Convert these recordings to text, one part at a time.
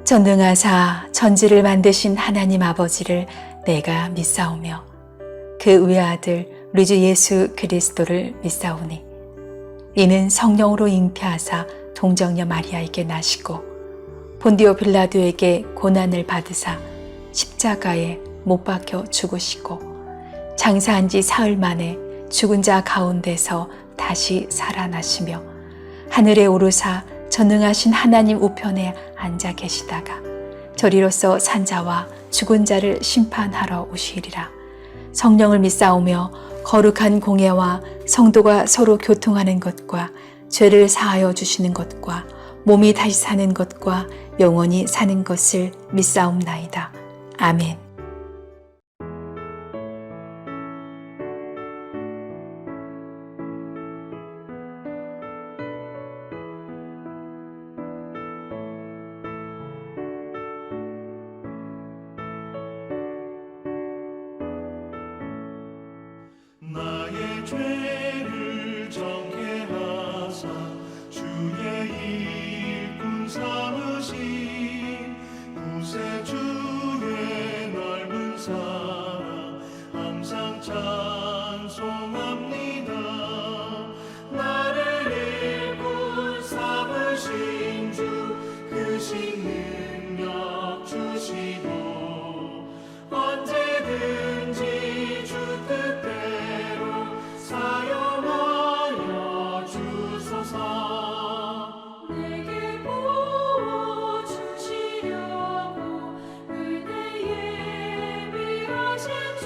전능하사 천지를 만드신 하나님 아버지를 내가 믿사오며 그 외아들 우리 주 예수 그리스도를 믿사오니 이는 성령으로 잉태하사 동정녀 마리아에게 나시고 본디오 빌라도에게 고난을 받으사 십자가에 못 박혀 죽으시고 장사한 지 사흘 만에 죽은 자 가운데서 다시 살아나시며 하늘에 오르사 전능하신 하나님 우편에 앉아 계시다가 저리로서 산자와 죽은 자를 심판하러 오시리라. 성령을 믿사오며 거룩한 공예와 성도가 서로 교통하는 것과 죄를 사하여 주시는 것과 몸이 다시 사는 것과 영원히 사는 것을 믿사옵나이다. 아멘. 나의 죄를 정케 하사 주의 일꾼 삼으신 구세주의 넓은 사랑 항상 찬송합니다. 나를 일꾼 삼으신 주 그 신능력 주시고 언제든지 주 뜻대로 사용하여 주소서. 내게 부어주시려고 은혜에 예비하신 주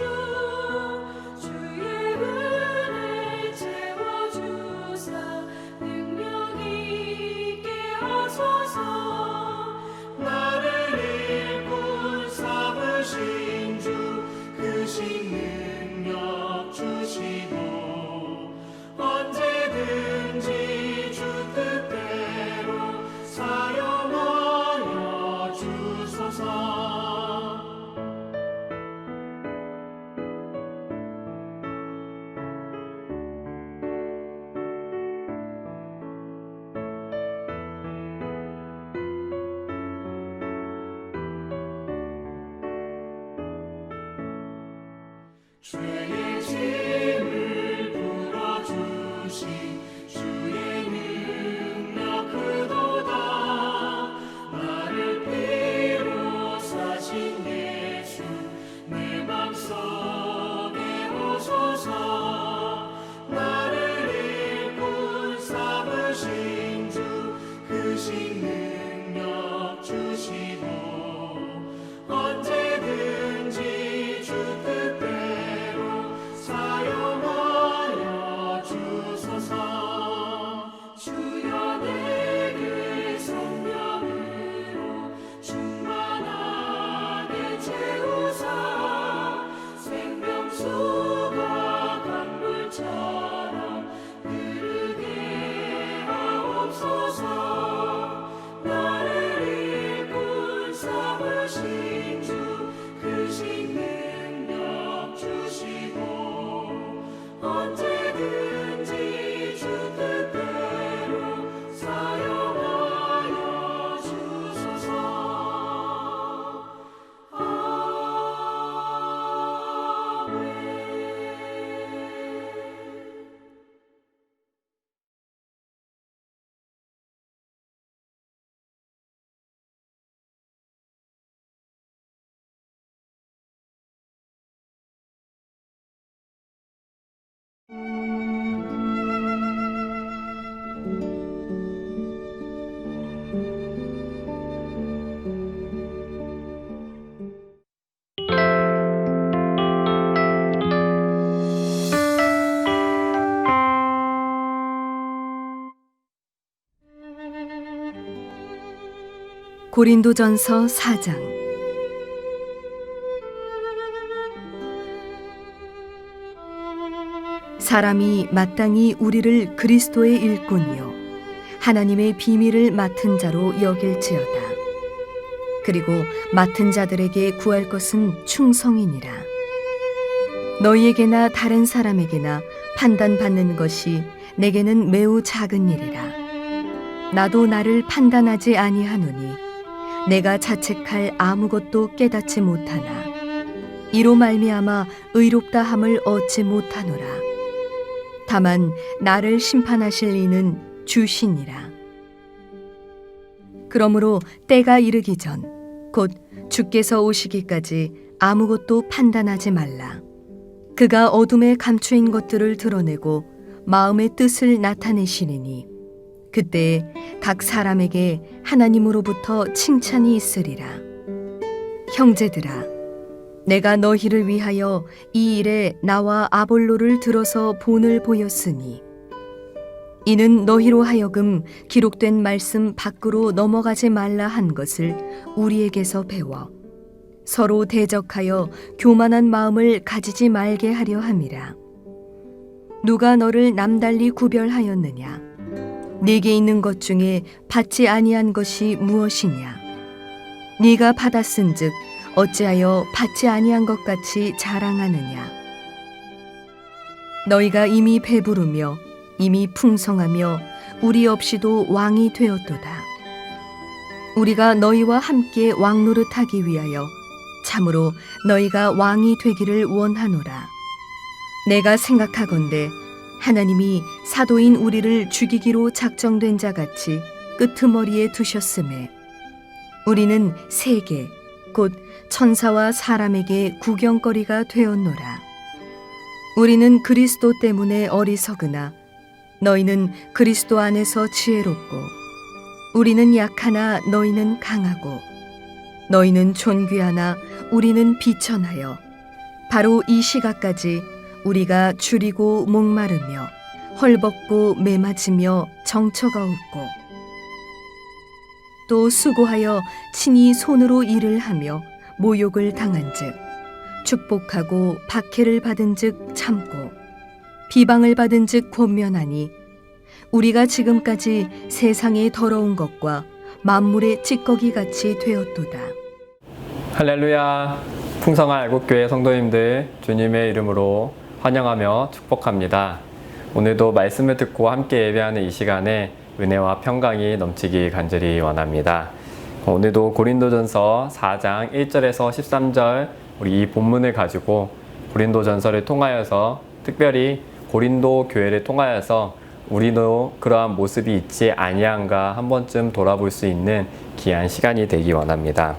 주의 은혜 채워주사 능력 있게 하소서. 나를 일꾼 삼으신 주 그 신능력 주시고 언제든지 주 뜻대로 사용하여 주소서. 죄의 짐을 풀어주신 주의 능력 크도다. 나를 피로 사신 예수 내 맘속에 오소서. 나를 일꾼 삼으신 주 그 신능력 주시고 언제든지 주 뜻대로 사용하여 주소서. 주여 내게 성령으로 충만하게 채우사 생명수가 강물처럼 흐르게 하옵소서. 나를 일꾼 삼으신 주 그 신능력 주시고 언제든지 주 뜻대로 사용하여 주소서. 아멘. 고린도전서 4장. 사람이 마땅히 우리를 그리스도의 일꾼이요 하나님의 비밀을 맡은 자로 여길지어다. 그리고 맡은 자들에게 구할 것은 충성이니라. 너희에게나 다른 사람에게나 판단받는 것이 내게는 매우 작은 일이라. 나도 나를 판단하지 아니하노니 내가 자책할 아무것도 깨닫지 못하나 이로 말미암아 의롭다 함을 얻지 못하노라. 다만 나를 심판하실 이는 주시니라. 그러므로 때가 이르기 전 곧 주께서 오시기까지 아무것도 판단하지 말라. 그가 어둠에 감추인 것들을 드러내고 마음의 뜻을 나타내시리니 그때 각 사람에게 하나님으로부터 칭찬이 있으리라. 형제들아, 내가 너희를 위하여 이 일에 나와 아볼로를 들어서 본을 보였으니 이는 너희로 하여금 기록된 말씀 밖으로 넘어가지 말라 한 것을 우리에게서 배워 서로 대적하여 교만한 마음을 가지지 말게 하려 함이라. 누가 너를 남달리 구별하였느냐? 네게 있는 것 중에 받지 아니한 것이 무엇이냐? 네가 받았은즉 어찌하여 받지 아니한 것 같이 자랑하느냐? 너희가 이미 배부르며 이미 풍성하며 우리 없이도 왕이 되었도다. 우리가 너희와 함께 왕노릇하기 위하여 참으로 너희가 왕이 되기를 원하노라. 내가 생각하건대 하나님이 사도인 우리를 죽이기로 작정된 자 같이 끄트머리에 두셨음에 우리는 세계 곧 천사와 사람에게 구경거리가 되었노라. 우리는 그리스도 때문에 어리석으나 너희는 그리스도 안에서 지혜롭고 우리는 약하나 너희는 강하고 너희는 존귀하나 우리는 비천하여 바로 이 시각까지 우리가 줄이고 목마르며 헐벗고 매맞으며 정처가 없고 또 수고하여 친히 손으로 일을 하며 모욕을 당한즉 축복하고 박해를 받은즉 참고 비방을 받은즉 권면하니 우리가 지금까지 세상의 더러운 것과 만물의 찌꺼기 같이 되었도다. 할렐루야. 풍성한 알곡교회 성도님들 주님의 이름으로 환영하며 축복합니다. 오늘도 말씀을 듣고 함께 예배하는 이 시간에 은혜와 평강이 넘치기 간절히 원합니다. 오늘도 고린도전서 4장 1절에서 13절 우리 이 본문을 가지고 고린도전서를 통하여서 특별히 고린도 교회를 통하여서 우리도 그러한 모습이 있지 아니한가 한 번쯤 돌아볼 수 있는 귀한 시간이 되기 원합니다.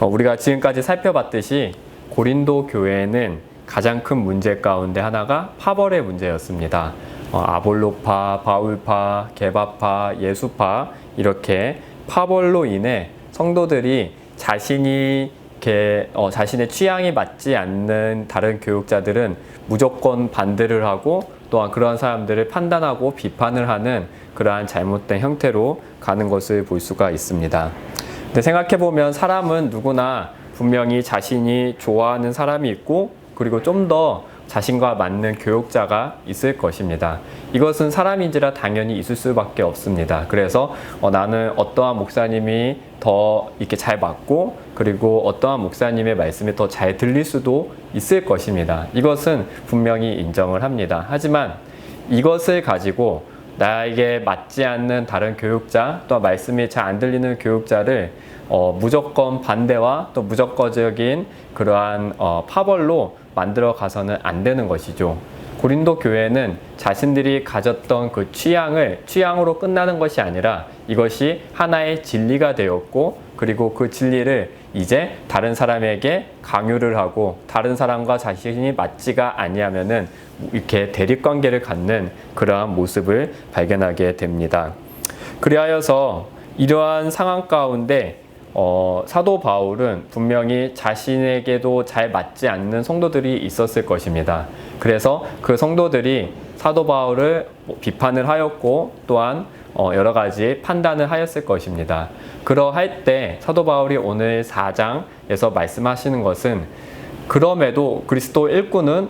우리가 지금까지 살펴봤듯이 고린도 교회에는 가장 큰 문제 가운데 하나가 파벌의 문제였습니다. 아볼로파, 바울파, 게바파, 예수파 이렇게 파벌로 인해 성도들이 자신의 취향이 맞지 않는 다른 교육자들은 무조건 반대를 하고 또한 그러한 사람들을 판단하고 비판을 하는 그러한 잘못된 형태로 가는 것을 볼 수가 있습니다. 근데 생각해보면 사람은 누구나 분명히 자신이 좋아하는 사람이 있고 그리고 좀 더 자신과 맞는 교육자가 있을 것입니다. 이것은 사람인지라 당연히 있을 수밖에 없습니다. 그래서 나는 어떠한 목사님이 더 이렇게 잘 맞고 그리고 어떠한 목사님의 말씀이 더 잘 들릴 수도 있을 것입니다. 이것은 분명히 인정을 합니다. 하지만 이것을 가지고 나에게 맞지 않는 다른 교육자 또 말씀이 잘 안 들리는 교육자를 무조건 반대와 또 무조건적인 그러한 파벌로 만들어 가서는 안 되는 것이죠. 고린도 교회는 자신들이 가졌던 그 취향으로 끝나는 것이 아니라 이것이 하나의 진리가 되었고 그리고 그 진리를 이제 다른 사람에게 강요를 하고 다른 사람과 자신이 맞지가 아니하면은 이렇게 대립관계를 갖는 그러한 모습을 발견하게 됩니다. 그리하여서 이러한 상황 가운데 사도 바울은 분명히 자신에게도 잘 맞지 않는 성도들이 있었을 것입니다. 그래서 그 성도들이 사도 바울을 비판을 하였고 또한 여러 가지 판단을 하였을 것입니다. 그러할 때 사도 바울이 오늘 4장에서 말씀하시는 것은 그럼에도 그리스도 일꾼은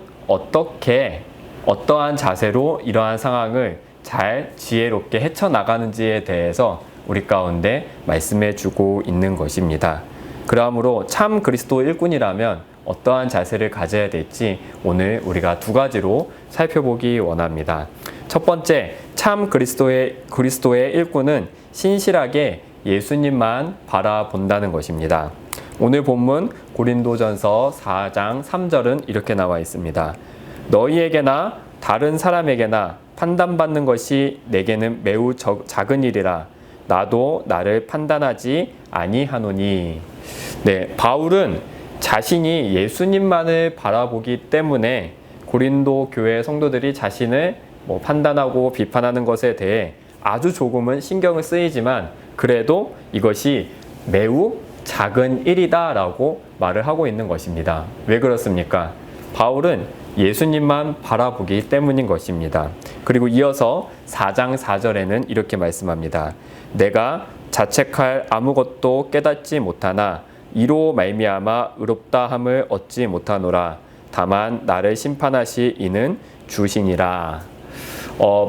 어떠한 자세로 이러한 상황을 잘 지혜롭게 헤쳐나가는지에 대해서 우리 가운데 말씀해 주고 있는 것입니다. 그러므로 참 그리스도 일꾼이라면 어떠한 자세를 가져야 될지 오늘 우리가 두 가지로 살펴보기 원합니다. 첫 번째, 참 그리스도의 일꾼은 신실하게 예수님만 바라본다는 것입니다. 오늘 본문 고린도전서 4장 3절은 이렇게 나와 있습니다. 너희에게나 다른 사람에게나 판단받는 것이 내게는 매우 작은 일이라 나도 나를 판단하지 아니하노니. 네, 바울은 자신이 예수님만을 바라보기 때문에 고린도 교회 성도들이 자신을 판단하고 비판하는 것에 대해 아주 조금은 신경을 쓰이지만 그래도 이것이 매우 작은 일이다라고 말을 하고 있는 것입니다. 왜 그렇습니까? 바울은 예수님만 바라보기 때문인 것입니다. 그리고 이어서 4장 4절에는 이렇게 말씀합니다. 내가 자책할 아무것도 깨닫지 못하나 이로 말미암아 의롭다함을 얻지 못하노라. 다만 나를 심판하시 이는 주시니라.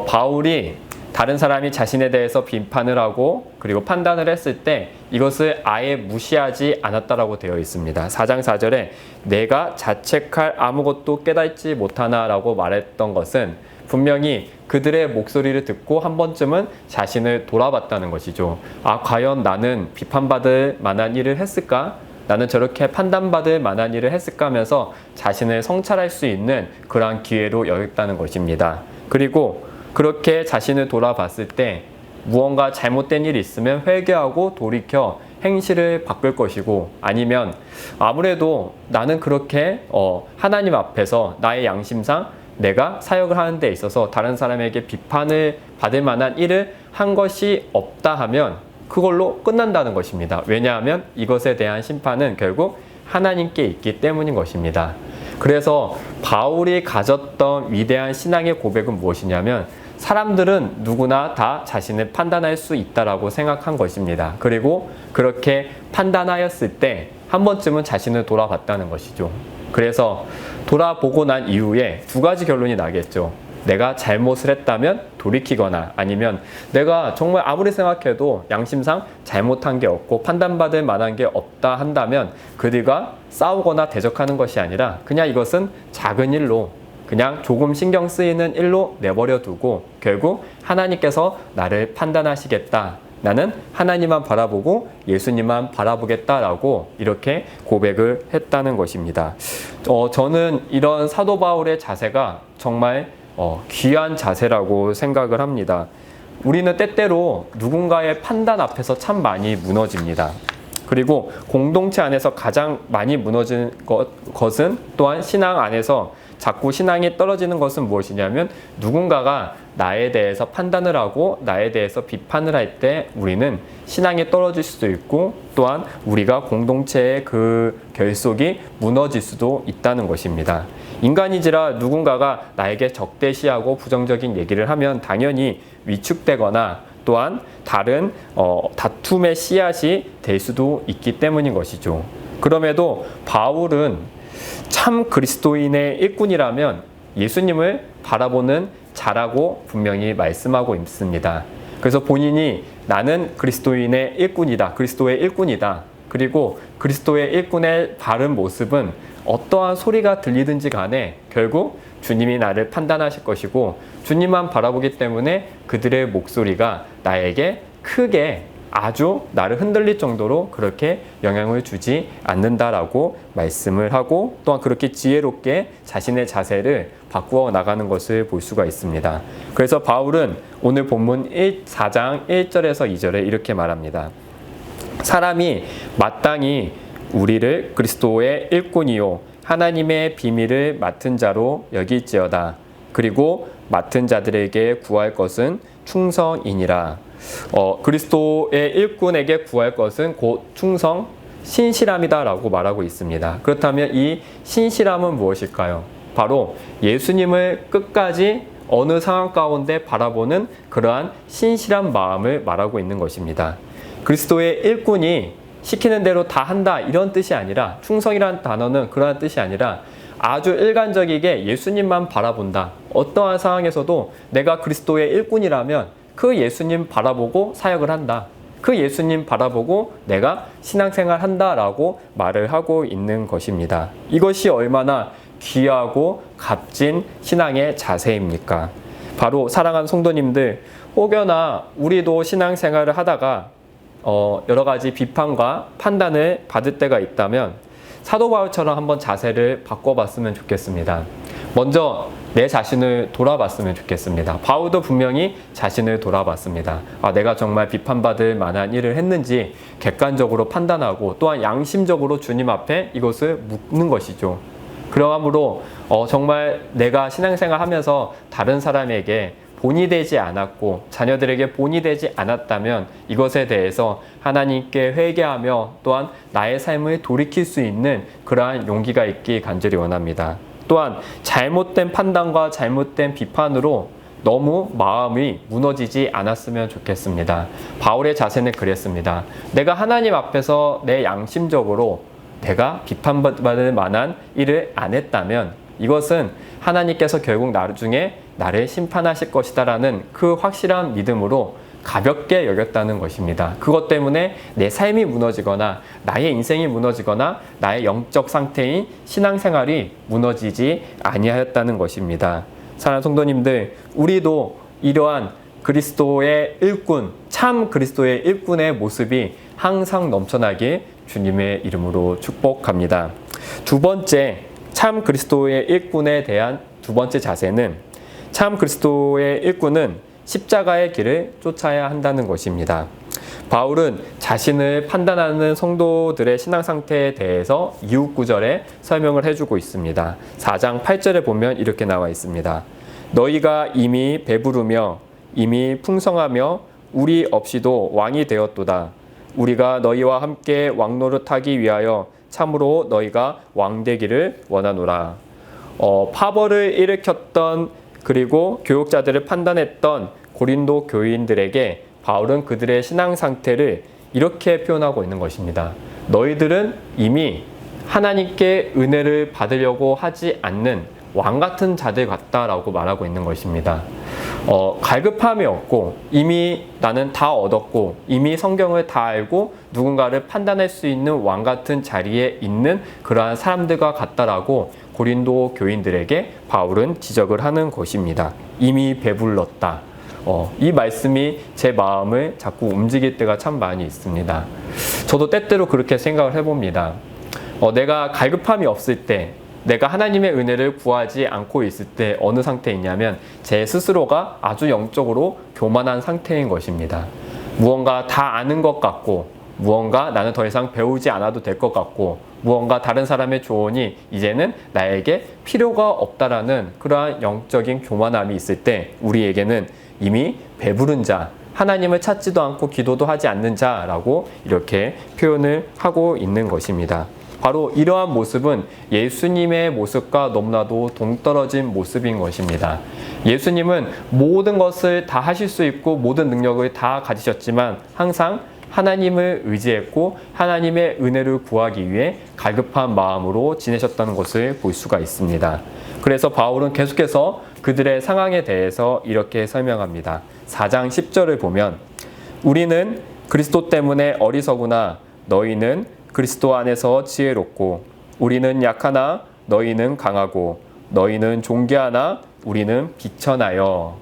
바울이 다른 사람이 자신에 대해서 비판을 하고 그리고 판단을 했을 때 이것을 아예 무시하지 않았다라고 되어 있습니다. 4장 4절에 내가 자책할 아무것도 깨닫지 못하나라고 말했던 것은 분명히 그들의 목소리를 듣고 한 번쯤은 자신을 돌아봤다는 것이죠. 아, 과연 나는 비판받을 만한 일을 했을까? 나는 저렇게 판단받을 만한 일을 했을까 하면서 자신을 성찰할 수 있는 그러한 기회로 여겼다는 것입니다. 그리고 그렇게 자신을 돌아봤을 때 무언가 잘못된 일이 있으면 회개하고 돌이켜 행실을 바꿀 것이고 아니면 아무래도 나는 그렇게 하나님 앞에서 나의 양심상 내가 사역을 하는 데 있어서 다른 사람에게 비판을 받을 만한 일을 한 것이 없다 하면 그걸로 끝난다는 것입니다. 왜냐하면 이것에 대한 심판은 결국 하나님께 있기 때문인 것입니다. 그래서 바울이 가졌던 위대한 신앙의 고백은 무엇이냐면 사람들은 누구나 다 자신을 판단할 수 있다라고 생각한 것입니다. 그리고 그렇게 판단하였을 때 한 번쯤은 자신을 돌아봤다는 것이죠. 그래서 돌아보고 난 이후에 두 가지 결론이 나겠죠. 내가 잘못을 했다면 돌이키거나 아니면 내가 정말 아무리 생각해도 양심상 잘못한 게 없고 판단받을 만한 게 없다 한다면 그들과 싸우거나 대적하는 것이 아니라 그냥 이것은 작은 일로 그냥 조금 신경 쓰이는 일로 내버려 두고 결국 하나님께서 나를 판단하시겠다. 나는 하나님만 바라보고 예수님만 바라보겠다라고 이렇게 고백을 했다는 것입니다. 저는 이런 사도 바울의 자세가 정말 귀한 자세라고 생각을 합니다. 우리는 때때로 누군가의 판단 앞에서 참 많이 무너집니다. 그리고 공동체 안에서 가장 많이 무너진 것은 또한 신앙 안에서 자꾸 신앙이 떨어지는 것은 무엇이냐면 누군가가 나에 대해서 판단을 하고 나에 대해서 비판을 할 때 우리는 신앙이 떨어질 수도 있고 또한 우리가 공동체의 그 결속이 무너질 수도 있다는 것입니다. 인간이지라 누군가가 나에게 적대시하고 부정적인 얘기를 하면 당연히 위축되거나 또한 다른 다툼의 씨앗이 될 수도 있기 때문인 것이죠. 그럼에도 바울은 참 그리스도인의 일꾼이라면 예수님을 바라보는 자라고 분명히 말씀하고 있습니다. 그래서 본인이 나는 그리스도인의 일꾼이다. 그리스도의 일꾼이다. 그리고 그리스도의 일꾼의 바른 모습은 어떠한 소리가 들리든지 간에 결국 주님이 나를 판단하실 것이고 주님만 바라보기 때문에 그들의 목소리가 나에게 크게 아주 나를 흔들릴 정도로 그렇게 영향을 주지 않는다라고 말씀을 하고 또한 그렇게 지혜롭게 자신의 자세를 바꾸어 나가는 것을 볼 수가 있습니다. 그래서 바울은 오늘 본문 4장 1절에서 2절에 이렇게 말합니다. 사람이 마땅히 우리를 그리스도의 일꾼이요 하나님의 비밀을 맡은 자로 여길지어다. 그리고 맡은 자들에게 구할 것은 충성이니라. 그리스도의 일꾼에게 구할 것은 곧 충성, 신실함이다라고 말하고 있습니다. 그렇다면 이 신실함은 무엇일까요? 바로 예수님을 끝까지 어느 상황 가운데 바라보는 그러한 신실한 마음을 말하고 있는 것입니다. 그리스도의 일꾼이 시키는 대로 다 한다 이런 뜻이 아니라 충성이라는 단어는 그러한 뜻이 아니라 아주 일관적이게 예수님만 바라본다. 어떠한 상황에서도 내가 그리스도의 일꾼이라면 그 예수님 바라보고 사역을 한다. 그 예수님 바라보고 내가 신앙생활 한다라고 말을 하고 있는 것입니다. 이것이 얼마나 귀하고 값진 신앙의 자세입니까? 바로 사랑하는 성도님들, 혹여나 우리도 신앙생활을 하다가 여러 가지 비판과 판단을 받을 때가 있다면 사도 바울처럼 한번 자세를 바꿔봤으면 좋겠습니다. 먼저 내 자신을 돌아봤으면 좋겠습니다. 바울도 분명히 자신을 돌아봤습니다. 내가 정말 비판받을 만한 일을 했는지 객관적으로 판단하고 또한 양심적으로 주님 앞에 이것을 묻는 것이죠. 그러므로 정말 내가 신앙생활 하면서 다른 사람에게 본이 되지 않았고 자녀들에게 본이 되지 않았다면 이것에 대해서 하나님께 회개하며 또한 나의 삶을 돌이킬 수 있는 그러한 용기가 있기 간절히 원합니다. 또한 잘못된 판단과 잘못된 비판으로 너무 마음이 무너지지 않았으면 좋겠습니다. 바울의 자세는 그랬습니다. 내가 하나님 앞에서 내 양심적으로 내가 비판받을 만한 일을 안 했다면 이것은 하나님께서 결국 나중에 나를 심판하실 것이다라는 그 확실한 믿음으로 가볍게 여겼다는 것입니다. 그것 때문에 내 삶이 무너지거나 나의 인생이 무너지거나 나의 영적 상태인 신앙생활이 무너지지 아니하였다는 것입니다. 사랑하는 성도님들, 우리도 이러한 그리스도의 일꾼, 참 그리스도의 일꾼의 모습이 항상 넘쳐나길 주님의 이름으로 축복합니다. 두 번째, 참 그리스도의 일꾼에 대한 두 번째 자세는 참 그리스도의 일꾼은 십자가의 길을 쫓아야 한다는 것입니다. 바울은 자신을 판단하는 성도들의 신앙 상태에 대해서 이후 구절에 설명을 해주고 있습니다. 4장 8절에 보면 이렇게 나와 있습니다. 너희가 이미 배부르며 이미 풍성하며 우리 없이도 왕이 되었도다. 우리가 너희와 함께 왕노릇하기 위하여 참으로 너희가 왕 되기를 원하노라. 파벌을 일으켰던 그리고 교육자들을 판단했던 고린도 교인들에게 바울은 그들의 신앙 상태를 이렇게 표현하고 있는 것입니다. 너희들은 이미 하나님께 은혜를 받으려고 하지 않는 왕 같은 자들 같다라고 말하고 있는 것입니다. 갈급함이 없고 이미 나는 다 얻었고 이미 성경을 다 알고 누군가를 판단할 수 있는 왕 같은 자리에 있는 그러한 사람들과 같다라고 고린도 교인들에게 바울은 지적을 하는 것입니다. 이미 배불렀다. 이 말씀이 제 마음을 자꾸 움직일 때가 참 많이 있습니다. 저도 때때로 그렇게 생각을 해봅니다. 내가 갈급함이 없을 때, 내가 하나님의 은혜를 구하지 않고 있을 때 어느 상태에 있냐면 제 스스로가 아주 영적으로 교만한 상태인 것입니다. 무언가 다 아는 것 같고 무언가 나는 더 이상 배우지 않아도 될 것 같고 무언가 다른 사람의 조언이 이제는 나에게 필요가 없다라는 그러한 영적인 교만함이 있을 때 우리에게는 이미 배부른 자, 하나님을 찾지도 않고 기도도 하지 않는 자라고 이렇게 표현을 하고 있는 것입니다. 바로 이러한 모습은 예수님의 모습과 너무나도 동떨어진 모습인 것입니다. 예수님은 모든 것을 다 하실 수 있고 모든 능력을 다 가지셨지만 항상 하나님을 의지했고 하나님의 은혜를 구하기 위해 갈급한 마음으로 지내셨다는 것을 볼 수가 있습니다. 그래서 바울은 계속해서 그들의 상황에 대해서 이렇게 설명합니다. 4장 10절을 보면 우리는 그리스도 때문에 어리석으나 너희는 그리스도 안에서 지혜롭고 우리는 약하나 너희는 강하고 너희는 존귀하나 우리는 비천하여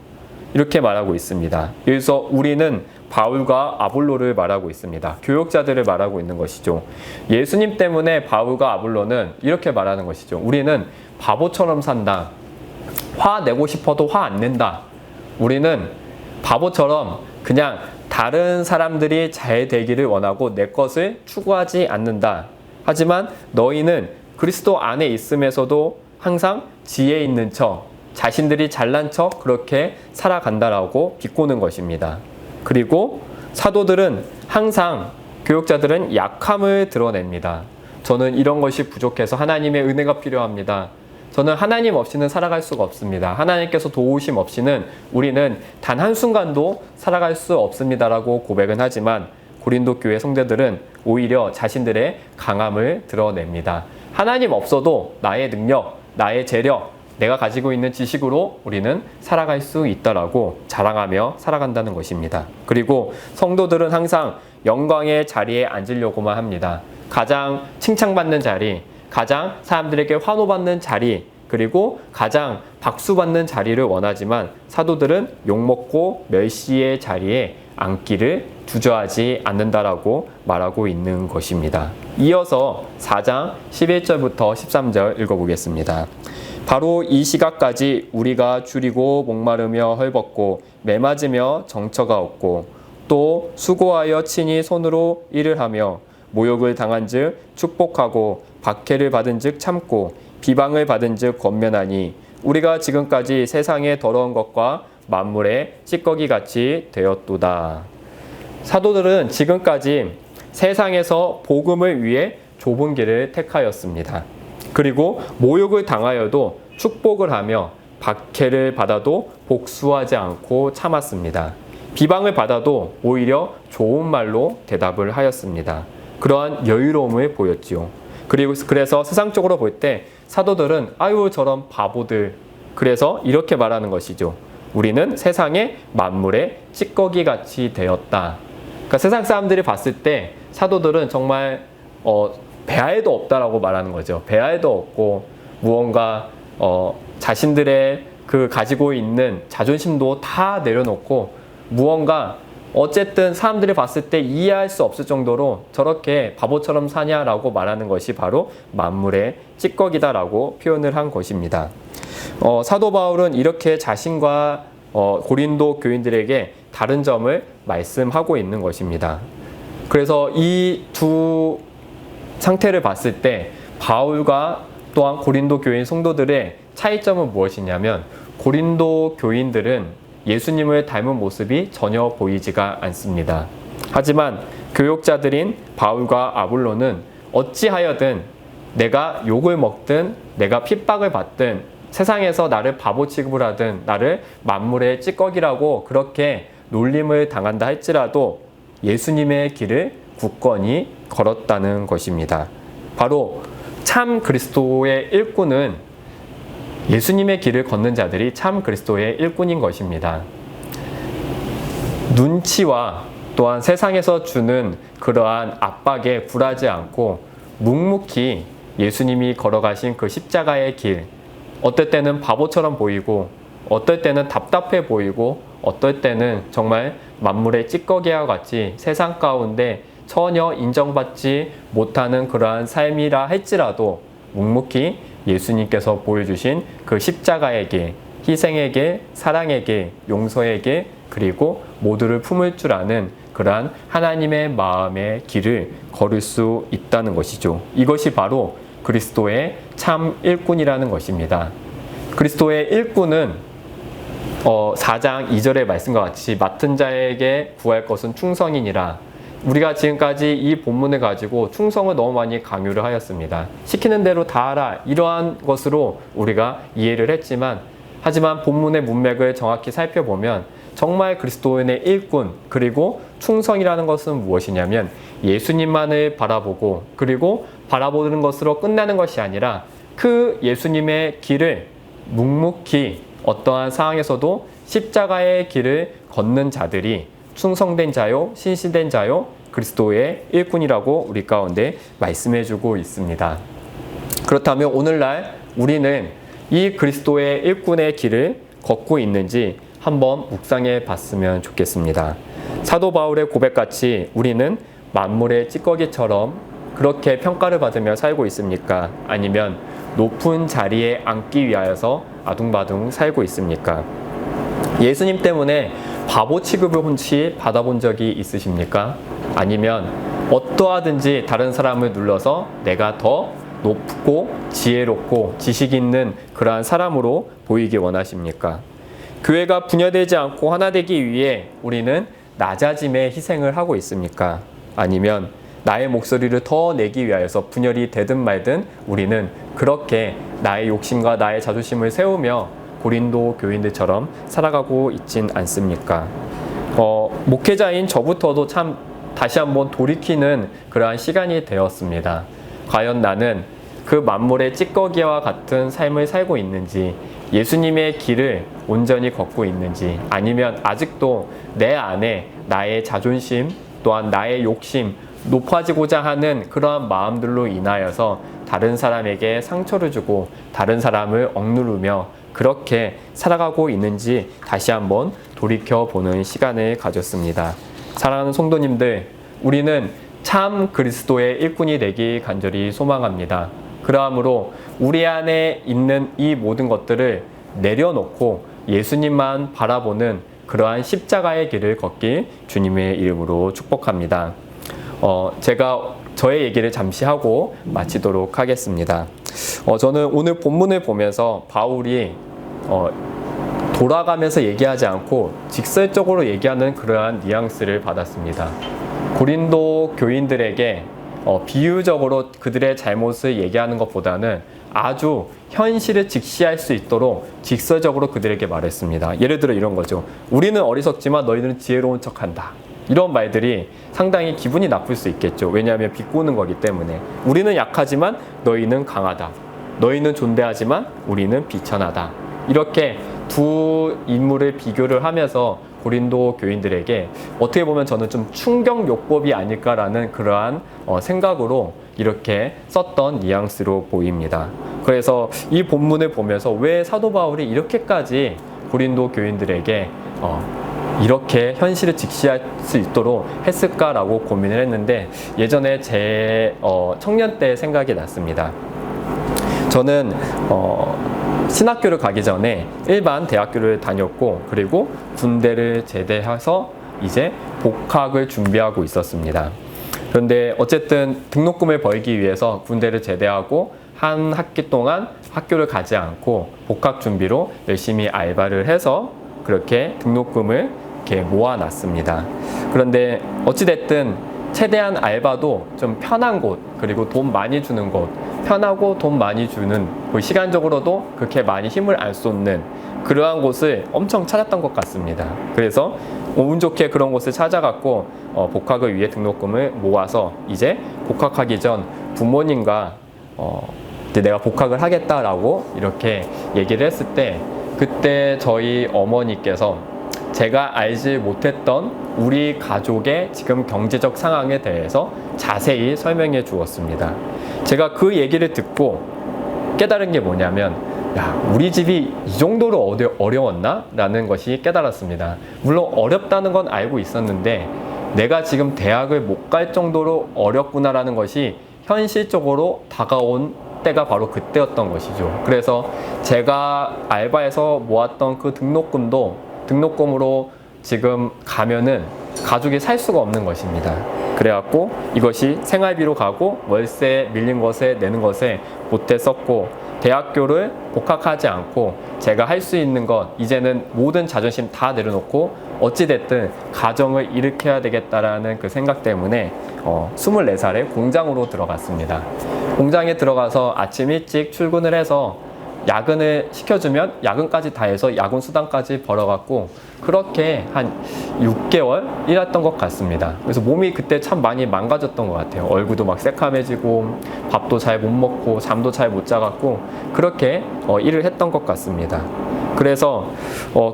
이렇게 말하고 있습니다. 여기서 우리는 바울과 아볼로를 말하고 있습니다. 교역자들을 말하고 있는 것이죠. 예수님 때문에 바울과 아볼로는 이렇게 말하는 것이죠. 우리는 바보처럼 산다. 화 내고 싶어도 화 안 낸다. 우리는 바보처럼 그냥 다른 사람들이 잘 되기를 원하고 내 것을 추구하지 않는다. 하지만 너희는 그리스도 안에 있음에서도 항상 지혜 있는 척, 자신들이 잘난 척 그렇게 살아간다라고 비꼬는 것입니다. 그리고 사도들은 항상 교역자들은 약함을 드러냅니다. 저는 이런 것이 부족해서 하나님의 은혜가 필요합니다. 저는 하나님 없이는 살아갈 수가 없습니다. 하나님께서 도우심 없이는 우리는 단 한순간도 살아갈 수 없습니다라고 고백은 하지만 고린도 교회 성도들은 오히려 자신들의 강함을 드러냅니다. 하나님 없어도 나의 능력, 나의 재력, 내가 가지고 있는 지식으로 우리는 살아갈 수 있다라고 자랑하며 살아간다는 것입니다. 그리고 성도들은 항상 영광의 자리에 앉으려고만 합니다. 가장 칭찬받는 자리, 가장 사람들에게 환호받는 자리, 그리고 가장 박수받는 자리를 원하지만 사도들은 욕먹고 멸시의 자리에 앉기를 주저하지 않는다라고 말하고 있는 것입니다. 이어서 4장 11절부터 13절 읽어보겠습니다. 바로 이 시각까지 우리가 줄이고 목마르며 헐벗고 매맞으며 정처가 없고 또 수고하여 친히 손으로 일을 하며 모욕을 당한즉 축복하고 박해를 받은즉 참고 비방을 받은즉 권면하니 우리가 지금까지 세상의 더러운 것과 만물의 찌꺼기 같이 되었도다. 사도들은 지금까지 세상에서 복음을 위해 좁은 길을 택하였습니다. 그리고 모욕을 당하여도 축복을 하며 박해를 받아도 복수하지 않고 참았습니다. 비방을 받아도 오히려 좋은 말로 대답을 하였습니다. 그러한 여유로움을 보였지요. 그래서 세상적으로 볼 때 사도들은 아유 저런 바보들, 그래서 이렇게 말하는 것이죠. 우리는 세상의 만물의 찌꺼기 같이 되었다. 그러니까 세상 사람들이 봤을 때 사도들은 정말 배알도 없다라고 말하는 거죠. 배알도 없고 무언가 자신들의 그 가지고 있는 자존심도 다 내려놓고 무언가 어쨌든 사람들이 봤을 때 이해할 수 없을 정도로 저렇게 바보처럼 사냐라고 말하는 것이 바로 만물의 찌꺼기다라고 표현을 한 것입니다. 사도 바울은 이렇게 자신과 고린도 교인들에게 다른 점을 말씀하고 있는 것입니다. 그래서 이 두 상태를 봤을 때 바울과 또한 고린도 교인 성도들의 차이점은 무엇이냐면 고린도 교인들은 예수님을 닮은 모습이 전혀 보이지가 않습니다. 하지만 교역자들인 바울과 아볼로는 어찌하여든 내가 욕을 먹든 내가 핍박을 받든 세상에서 나를 바보 취급을 하든 나를 만물의 찌꺼기라고 그렇게 놀림을 당한다 할지라도 예수님의 길을 굳건히 걸었다는 것입니다. 바로 참 그리스도의 일꾼은 예수님의 길을 걷는 자들이 참 그리스도의 일꾼인 것입니다. 눈치와 또한 세상에서 주는 그러한 압박에 굴하지 않고 묵묵히 예수님이 걸어가신 그 십자가의 길, 어떨 때는 바보처럼 보이고 어떨 때는 답답해 보이고 어떨 때는 정말 만물의 찌꺼기와 같이 세상 가운데 전혀 인정받지 못하는 그러한 삶이라 할지라도 묵묵히 예수님께서 보여주신 그 십자가의 길, 희생의 길, 사랑의 길, 용서의 길, 그리고 모두를 품을 줄 아는 그러한 하나님의 마음의 길을 걸을 수 있다는 것이죠. 이것이 바로 그리스도의 참 일꾼이라는 것입니다. 그리스도의 일꾼은 4장 2절의 말씀과 같이 맡은 자에게 구할 것은 충성이니라. 우리가 지금까지 이 본문을 가지고 충성을 너무 많이 강요를 하였습니다. 시키는 대로 다 하라, 이러한 것으로 우리가 이해를 했지만 하지만 본문의 문맥을 정확히 살펴보면 정말 그리스도인의 일꾼 그리고 충성이라는 것은 무엇이냐면 예수님만을 바라보고 그리고 바라보는 것으로 끝나는 것이 아니라 그 예수님의 길을 묵묵히 어떠한 상황에서도 십자가의 길을 걷는 자들이 충성된 자요, 신실된 자요, 그리스도의 일꾼이라고 우리 가운데 말씀해주고 있습니다. 그렇다면 오늘날 우리는 이 그리스도의 일꾼의 길을 걷고 있는지 한번 묵상해 봤으면 좋겠습니다. 사도 바울의 고백같이 우리는 만물의 찌꺼기처럼 그렇게 평가를 받으며 살고 있습니까? 아니면 높은 자리에 앉기 위하여서 아둥바둥 살고 있습니까? 예수님 때문에 바보 취급을 혹시 받아본 적이 있으십니까? 아니면 어떠하든지 다른 사람을 눌러서 내가 더 높고 지혜롭고 지식 있는 그러한 사람으로 보이기 원하십니까? 교회가 분열되지 않고 하나 되기 위해 우리는 낮아짐의 희생을 하고 있습니까? 아니면 나의 목소리를 더 내기 위하여서 분열이 되든 말든 우리는 그렇게 나의 욕심과 나의 자존심을 세우며 고린도 교인들처럼 살아가고 있진 않습니까? 목회자인 저부터도 참 다시 한번 돌이키는 그러한 시간이 되었습니다. 과연 나는 그 만물의 찌꺼기와 같은 삶을 살고 있는지, 예수님의 길을 온전히 걷고 있는지, 아니면 아직도 내 안에 나의 자존심, 또한 나의 욕심, 높아지고자 하는 그러한 마음들로 인하여서 다른 사람에게 상처를 주고 다른 사람을 억누르며 그렇게 살아가고 있는지 다시 한번 돌이켜보는 시간을 가졌습니다. 사랑하는 성도님들, 우리는 참 그리스도의 일꾼이 되기 간절히 소망합니다. 그러므로 우리 안에 있는 이 모든 것들을 내려놓고 예수님만 바라보는 그러한 십자가의 길을 걷길 주님의 이름으로 축복합니다. 제가 저의 얘기를 잠시 하고 마치도록 하겠습니다. 저는 오늘 본문을 보면서 바울이 돌아가면서 얘기하지 않고 직설적으로 얘기하는 그러한 뉘앙스를 받았습니다. 고린도 교인들에게 비유적으로 그들의 잘못을 얘기하는 것보다는 아주 현실을 직시할 수 있도록 직설적으로 그들에게 말했습니다. 예를 들어 이런 거죠. 우리는 어리석지만 너희들은 지혜로운 척한다. 이런 말들이 상당히 기분이 나쁠 수 있겠죠. 왜냐하면 비꼬는 거기 때문에. 우리는 약하지만 너희는 강하다. 너희는 존대하지만 우리는 비천하다. 이렇게 두 인물을 비교를 하면서 고린도 교인들에게 어떻게 보면 저는 좀 충격요법이 아닐까라는 그러한 생각으로 이렇게 썼던 뉘앙스로 보입니다. 그래서 이 본문을 보면서 왜 사도 바울이 이렇게까지 고린도 교인들에게 이렇게 현실을 직시할 수 있도록 했을까라고 고민을 했는데 예전에 제 청년 때 생각이 났습니다. 저는 신학교를 가기 전에 일반 대학교를 다녔고 그리고 군대를 제대해서 이제 복학을 준비하고 있었습니다. 그런데 어쨌든 등록금을 벌기 위해서 군대를 제대하고 한 학기 동안 학교를 가지 않고 복학 준비로 열심히 알바를 해서 그렇게 등록금을 이렇게 모아놨습니다. 그런데 어찌됐든 최대한 알바도 좀 편한 곳 그리고 돈 많이 주는 곳 편하고 돈 많이 주는 시간적으로도 그렇게 많이 힘을 안 쏟는 그러한 곳을 엄청 찾았던 것 같습니다. 그래서 운 좋게 그런 곳을 찾아갔고 복학을 위해 등록금을 모아서 이제 복학하기 전 부모님과 내가 복학을 하겠다라고 이렇게 얘기를 했을 때 그때 저희 어머니께서 제가 알지 못했던 우리 가족의 지금 경제적 상황에 대해서 자세히 설명해 주었습니다. 제가 그 얘기를 듣고 깨달은 게 뭐냐면 우리 집이 이 정도로 어려웠나? 라는 것이 깨달았습니다. 물론 어렵다는 건 알고 있었는데 내가 지금 대학을 못 갈 정도로 어렵구나라는 것이 현실적으로 다가온 때가 바로 그때였던 것이죠. 그래서 제가 알바에서 모았던 그 등록금으로 지금 가면은 가족이 살 수가 없는 것입니다. 그래갖고 이것이 생활비로 가고 월세 밀린 것에 내는 것에 못해 썼고 대학교를 복학하지 않고 제가 할 수 있는 것 이제는 모든 자존심 다 내려놓고 어찌됐든 가정을 일으켜야 되겠다라는 그 생각 때문에 24살에 공장으로 들어갔습니다. 공장에 들어가서 아침 일찍 출근을 해서 야근을 시켜주면 야근까지 다 해서 야근 수당까지 벌어갖고 그렇게 한 6개월 일했던 것 같습니다. 그래서 몸이 그때 참 많이 망가졌던 것 같아요. 얼굴도 막 새카매지고 밥도 잘 못 먹고 잠도 잘 못 자갖고 그렇게 일을 했던 것 같습니다. 그래서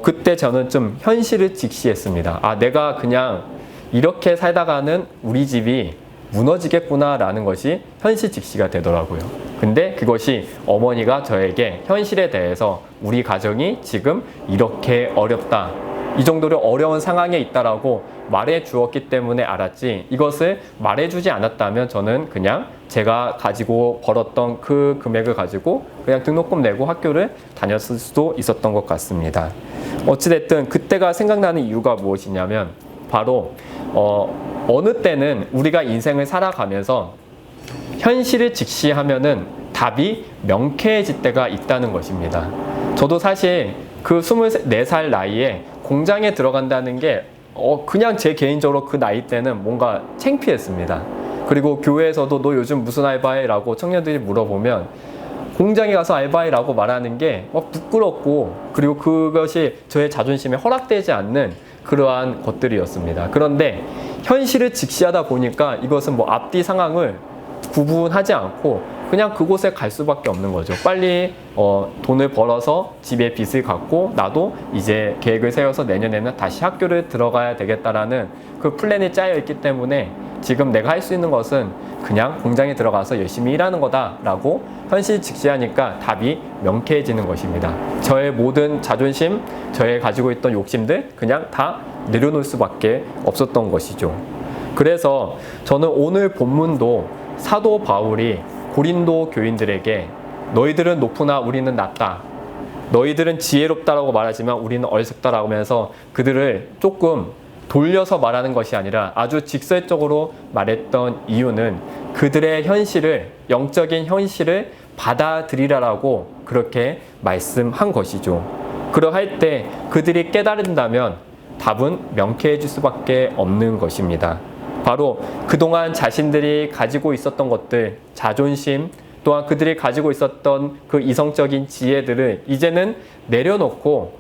그때 저는 좀 현실을 직시했습니다. 내가 그냥 이렇게 살다가는 우리 집이 무너지겠구나라는 것이 현실 직시가 되더라고요. 근데 그것이 어머니가 저에게 현실에 대해서 우리 가정이 지금 이렇게 어렵다. 이 정도로 어려운 상황에 있다라고 말해 주었기 때문에 알았지 이것을 말해 주지 않았다면 저는 그냥 제가 가지고 벌었던 그 금액을 가지고 그냥 등록금 내고 학교를 다녔을 수도 있었던 것 같습니다. 어찌됐든 그때가 생각나는 이유가 무엇이냐면 바로 어느 때는 우리가 인생을 살아가면서 현실을 직시하면은 답이 명쾌해질 때가 있다는 것입니다. 저도 사실 그 24살 나이에 공장에 들어간다는 게 그냥 제 개인적으로 그 나이 때는 뭔가 창피했습니다. 그리고 교회에서도 너 요즘 무슨 알바해? 라고 청년들이 물어보면 공장에 가서 알바해 라고 말하는 게 부끄럽고 그리고 그것이 저의 자존심에 허락되지 않는 그러한 것들이었습니다. 그런데 현실을 직시하다 보니까 이것은 앞뒤 상황을 구분하지 않고 그냥 그곳에 갈 수밖에 없는 거죠. 빨리 돈을 벌어서 집에 빚을 갚고 나도 이제 계획을 세워서 내년에는 다시 학교를 들어가야 되겠다라는 그 플랜이 짜여 있기 때문에 지금 내가 할 수 있는 것은 그냥 공장에 들어가서 열심히 일하는 거다라고 현실 직시하니까 답이 명쾌해지는 것입니다. 저의 모든 자존심, 저의 가지고 있던 욕심들 그냥 다 내려놓을 수밖에 없었던 것이죠. 그래서 저는 오늘 본문도 사도 바울이 고린도 교인들에게 너희들은 높으나 우리는 낮다. 너희들은 지혜롭다라고 말하지만 우리는 어리석다라고 하면서 그들을 조금 돌려서 말하는 것이 아니라 아주 직설적으로 말했던 이유는 그들의 현실을, 영적인 현실을 받아들이라라고 그렇게 말씀한 것이죠. 그러할 때 그들이 깨달은다면 답은 명쾌해질 수밖에 없는 것입니다. 바로 그동안 자신들이 가지고 있었던 것들, 자존심, 또한 그들이 가지고 있었던 그 이성적인 지혜들을 이제는 내려놓고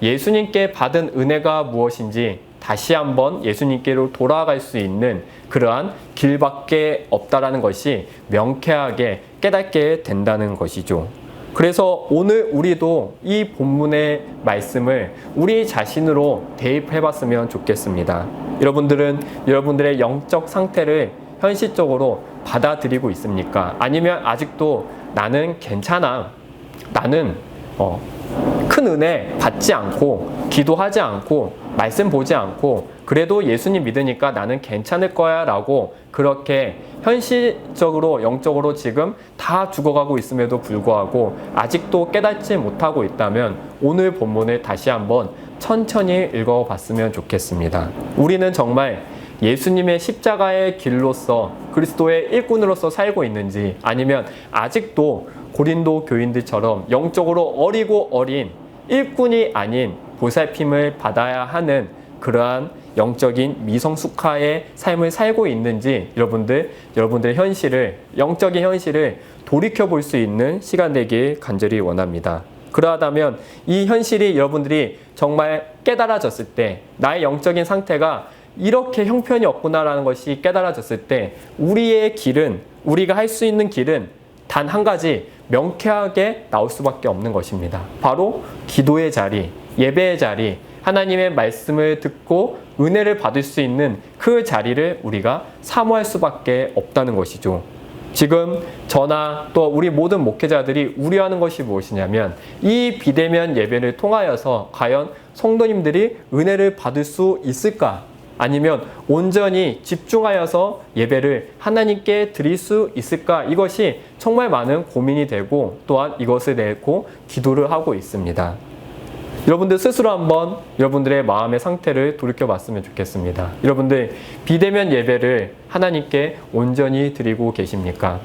예수님께 받은 은혜가 무엇인지 다시 한번 예수님께로 돌아갈 수 있는 그러한 길밖에 없다라는 것이 명쾌하게 깨닫게 된다는 것이죠. 그래서 오늘 우리도 이 본문의 말씀을 우리 자신으로 대입해 봤으면 좋겠습니다. 여러분들은 여러분들의 영적 상태를 현실적으로 받아들이고 있습니까? 아니면 아직도 나는 괜찮아, 나는 큰 은혜 받지 않고 기도하지 않고 말씀 보지 않고 그래도 예수님 믿으니까 나는 괜찮을 거야 라고 그렇게 현실적으로 영적으로 지금 다 죽어가고 있음에도 불구하고 아직도 깨닫지 못하고 있다면 오늘 본문을 다시 한번 천천히 읽어봤으면 좋겠습니다. 우리는 정말 예수님의 십자가의 길로서 그리스도의 일꾼으로서 살고 있는지 아니면 아직도 고린도 교인들처럼 영적으로 어리고 어린 일꾼이 아닌 보살핌을 받아야 하는 그러한 영적인 미성숙화의 삶을 살고 있는지 여러분들의 현실을, 영적인 현실을 돌이켜볼 수 있는 시간 되길 간절히 원합니다. 그러하다면 이 현실이 여러분들이 정말 깨달아졌을 때 나의 영적인 상태가 이렇게 형편이 없구나라는 것이 깨달아졌을 때 우리의 길은, 우리가 할 수 있는 길은 단 한 가지 명쾌하게 나올 수밖에 없는 것입니다. 바로 기도의 자리, 예배의 자리, 하나님의 말씀을 듣고 은혜를 받을 수 있는 그 자리를 우리가 사모할 수밖에 없다는 것이죠. 지금 저나 또 우리 모든 목회자들이 우려하는 것이 무엇이냐면 이 비대면 예배를 통하여서 과연 성도님들이 은혜를 받을 수 있을까? 아니면 온전히 집중하여서 예배를 하나님께 드릴 수 있을까? 이것이 정말 많은 고민이 되고 또한 이것을 내고 기도를 하고 있습니다. 여러분들 스스로 한번 여러분들의 마음의 상태를 돌이켜봤으면 좋겠습니다. 여러분들 비대면 예배를 하나님께 온전히 드리고 계십니까?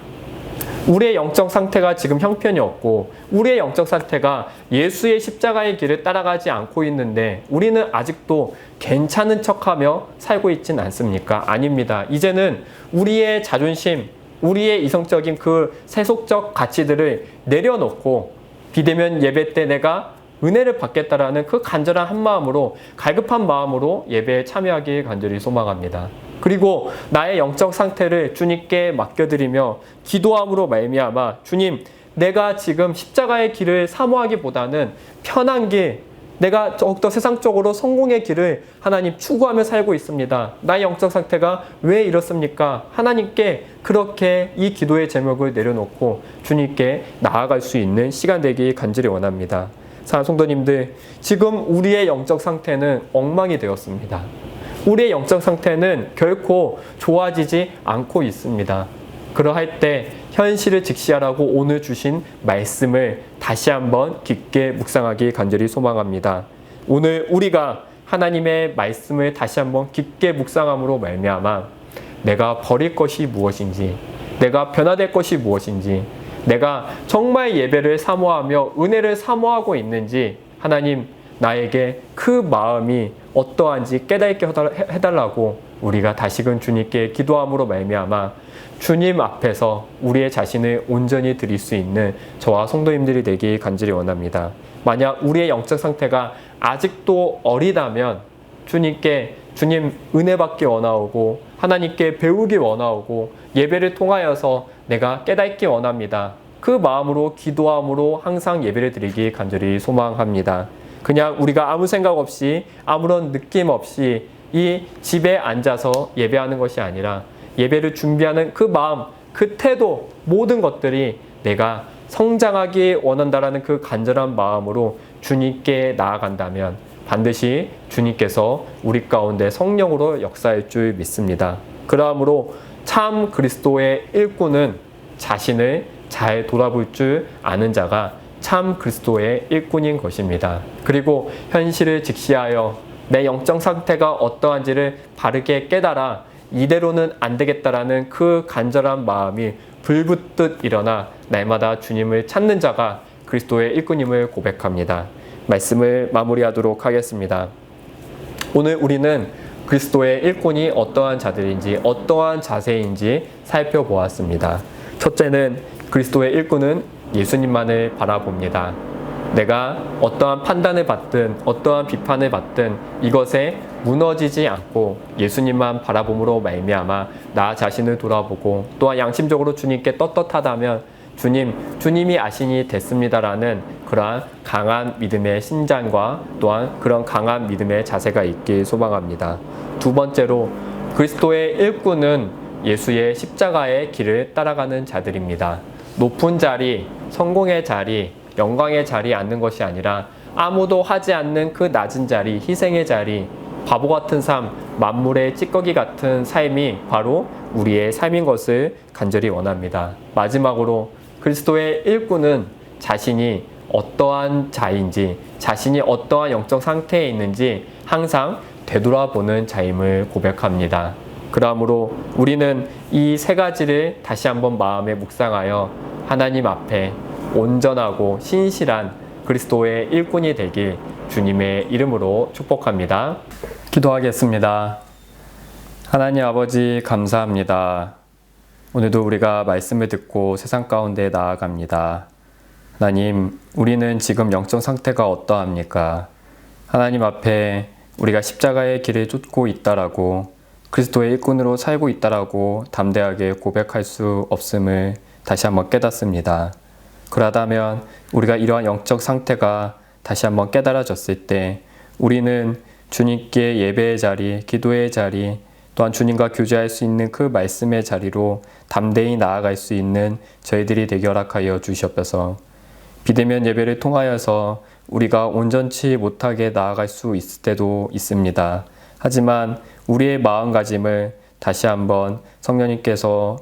우리의 영적 상태가 지금 형편이 없고 우리의 영적 상태가 예수의 십자가의 길을 따라가지 않고 있는데 우리는 아직도 괜찮은 척하며 살고 있진 않습니까? 아닙니다. 이제는 우리의 자존심, 우리의 이성적인 그 세속적 가치들을 내려놓고 비대면 예배 때 내가 은혜를 받겠다라는 그 간절한 한 마음으로, 갈급한 마음으로 예배에 참여하길 간절히 소망합니다. 그리고 나의 영적 상태를 주님께 맡겨드리며 기도함으로 말미암아 주님, 내가 지금 십자가의 길을 사모하기보다는 편한 길, 내가 더욱더 세상적으로 성공의 길을 하나님 추구하며 살고 있습니다. 나의 영적 상태가 왜 이렇습니까? 하나님께 그렇게 이 기도의 제목을 내려놓고 주님께 나아갈 수 있는 시간 되기 간절히 원합니다. 사랑하는 성도님들, 지금 우리의 영적 상태는 엉망이 되었습니다. 우리의 영적 상태는 결코 좋아지지 않고 있습니다. 그러할 때 현실을 직시하라고 오늘 주신 말씀을 다시 한번 깊게 묵상하기 간절히 소망합니다. 오늘 우리가 하나님의 말씀을 다시 한번 깊게 묵상함으로 말미암아 내가 버릴 것이 무엇인지, 내가 변화될 것이 무엇인지, 내가 정말 예배를 사모하며 은혜를 사모하고 있는지 하나님 나에게 그 마음이 어떠한지 깨닫게 해달라고 우리가 다시금 주님께 기도함으로 말미암아 주님 앞에서 우리의 자신을 온전히 드릴 수 있는 저와 성도님들이 되기 간절히 원합니다. 만약 우리의 영적 상태가 아직도 어리다면 주님 은혜 받기 원하오고 하나님께 배우기 원하오고 예배를 통하여서 내가 깨닫기 원합니다. 그 마음으로 기도함으로 항상 예배를 드리기 간절히 소망합니다. 그냥 우리가 아무 생각 없이 아무런 느낌 없이 이 집에 앉아서 예배하는 것이 아니라 예배를 준비하는 그 마음, 그 태도, 모든 것들이 내가 성장하기 원한다라는 그 간절한 마음으로 주님께 나아간다면 반드시 주님께서 우리 가운데 성령으로 역사할 줄 믿습니다. 그러므로 참 그리스도의 일꾼은 자신을 잘 돌아볼 줄 아는 자가 참 그리스도의 일꾼인 것입니다. 그리고 현실을 직시하여 내 영적 상태가 어떠한지를 바르게 깨달아 이대로는 안 되겠다라는 그 간절한 마음이 불붙듯 일어나 날마다 주님을 찾는 자가 그리스도의 일꾼임을 고백합니다. 말씀을 마무리하도록 하겠습니다. 오늘 우리는 그리스도의 일꾼이 어떠한 자들인지 어떠한 자세인지 살펴보았습니다. 첫째는 그리스도의 일꾼은 예수님만을 바라봅니다. 내가 어떠한 판단을 받든 어떠한 비판을 받든 이것에 무너지지 않고 예수님만 바라봄으로 말미암아 나 자신을 돌아보고 또한 양심적으로 주님께 떳떳하다면 주님이 아시니 됐습니다라는 그러한 강한 믿음의 신장과 또한 그런 강한 믿음의 자세가 있길 소망합니다. 두 번째로 그리스도의 일꾼은 예수의 십자가의 길을 따라가는 자들입니다. 높은 자리, 성공의 자리, 영광의 자리에 앉는 것이 아니라 아무도 하지 않는 그 낮은 자리, 희생의 자리, 바보 같은 삶, 만물의 찌꺼기 같은 삶이 바로 우리의 삶인 것을 간절히 원합니다. 마지막으로 그리스도의 일꾼은 자신이 어떠한 자인지, 자신이 어떠한 영적 상태에 있는지 항상 되돌아보는 자임을 고백합니다. 그러므로 우리는 이 세 가지를 다시 한번 마음에 묵상하여 하나님 앞에 온전하고 신실한 그리스도의 일꾼이 되길 주님의 이름으로 축복합니다. 기도하겠습니다. 하나님 아버지 감사합니다. 오늘도 우리가 말씀을 듣고 세상 가운데 나아갑니다. 하나님, 우리는 지금 영적 상태가 어떠합니까? 하나님 앞에 우리가 십자가의 길을 쫓고 있다라고 그리스도의 일꾼으로 살고 있다라고 담대하게 고백할 수 없음을 다시 한번 깨닫습니다. 그러다면 우리가 이러한 영적 상태가 다시 한번 깨달아졌을 때 우리는 주님께 예배의 자리, 기도의 자리, 또한 주님과 교제할 수 있는 그 말씀의 자리로 담대히 나아갈 수 있는 저희들이 되게 허락하여 주시옵소서. 비대면 예배를 통하여서 우리가 온전치 못하게 나아갈 수 있을 때도 있습니다. 하지만 우리의 마음가짐을 다시 한번 성령님께서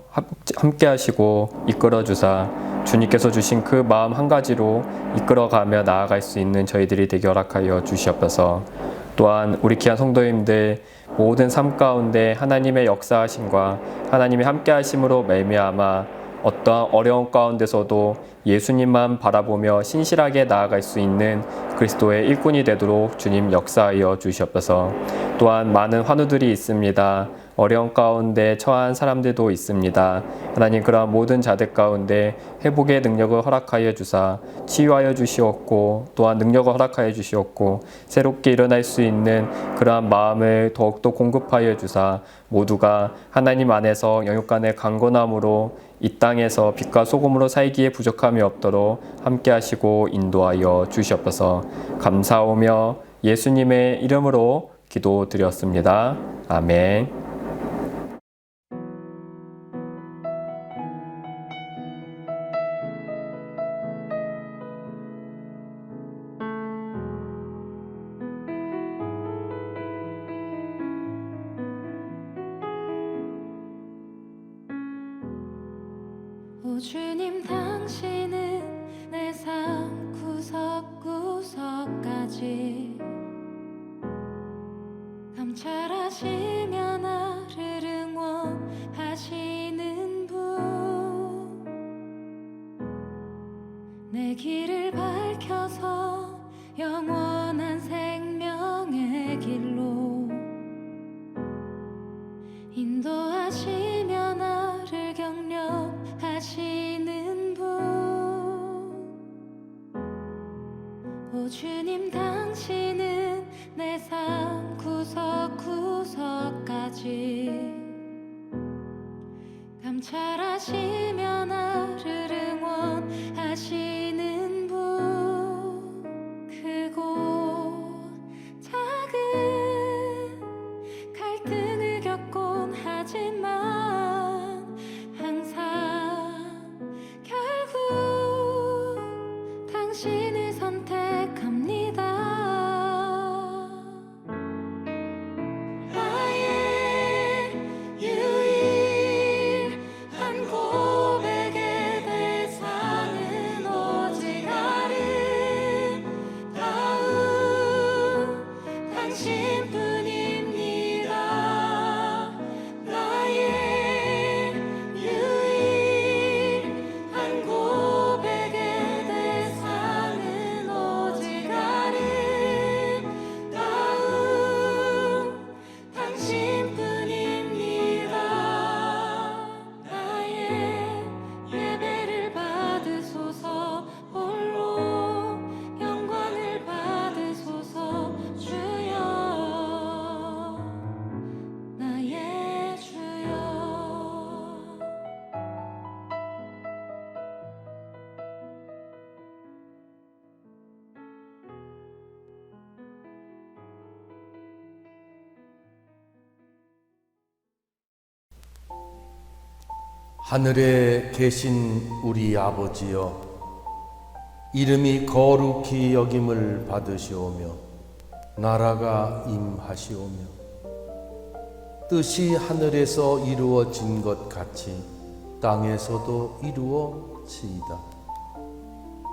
함께 하시고 이끌어 주사 주님께서 주신 그 마음 한 가지로 이끌어가며 나아갈 수 있는 저희들이 되게 허락하여 주시옵소서. 또한 우리 귀한 성도님들 모든 삶 가운데 하나님의 역사하심과 하나님의 함께 하심으로 말미암아 어떠한 어려운 가운데서도 예수님만 바라보며 신실하게 나아갈 수 있는 그리스도의 일꾼이 되도록 주님 역사하여 주시옵소서. 또한 많은 환우들이 있습니다. 어려운 가운데 처한 사람들도 있습니다. 하나님, 그러한 모든 자들 가운데 회복의 능력을 허락하여 주사 치유하여 주시옵고 또한 능력을 허락하여 주시옵고 새롭게 일어날 수 있는 그러한 마음을 더욱더 공급하여 주사 모두가 하나님 안에서 영육간의 강건함으로 이 땅에서 빛과 소금으로 살기에 부족함이 없도록 함께 하시고 인도하여 주시옵소서. 감사하며 예수님의 이름으로 기도드렸습니다. 아멘. 오 주님, 당신은 내 삶 구석구석까지 감찰하시며 나를 응원하시는 분, 내 길을 밝혀서 영원한 생명의 길로 인도하시며 나를 격려하시는 분, 오 주님, 당신은 내 삶 구석구석까지 감찰하시며 당신뿐입니다. 나의 유일한 고백의 대상은 오직 아름다운 당신뿐입니다. 나의 예배를 받으소서. 홀로 영광을 받으소서. 주여, 나의 주여. 하늘에 계신 우리 아버지여, 이름이 거룩히 여김을 받으시오며 나라가 임하시오며 뜻이 하늘에서 이루어진 것 같이 땅에서도 이루어지이다.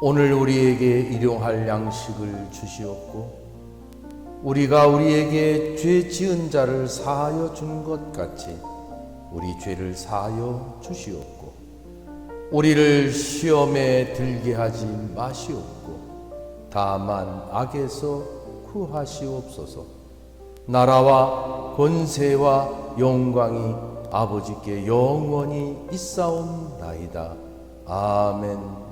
오늘 우리에게 일용할 양식을 주시옵고 우리가 우리에게 죄 지은 자를 사하여 준 것 같이 우리 죄를 사하여 주시옵고 우리를 시험에 들게 하지 마시옵고 다만 악에서 구하시옵소서. 나라와 권세와 영광이 아버지께 영원히 있사옵나이다. 아멘.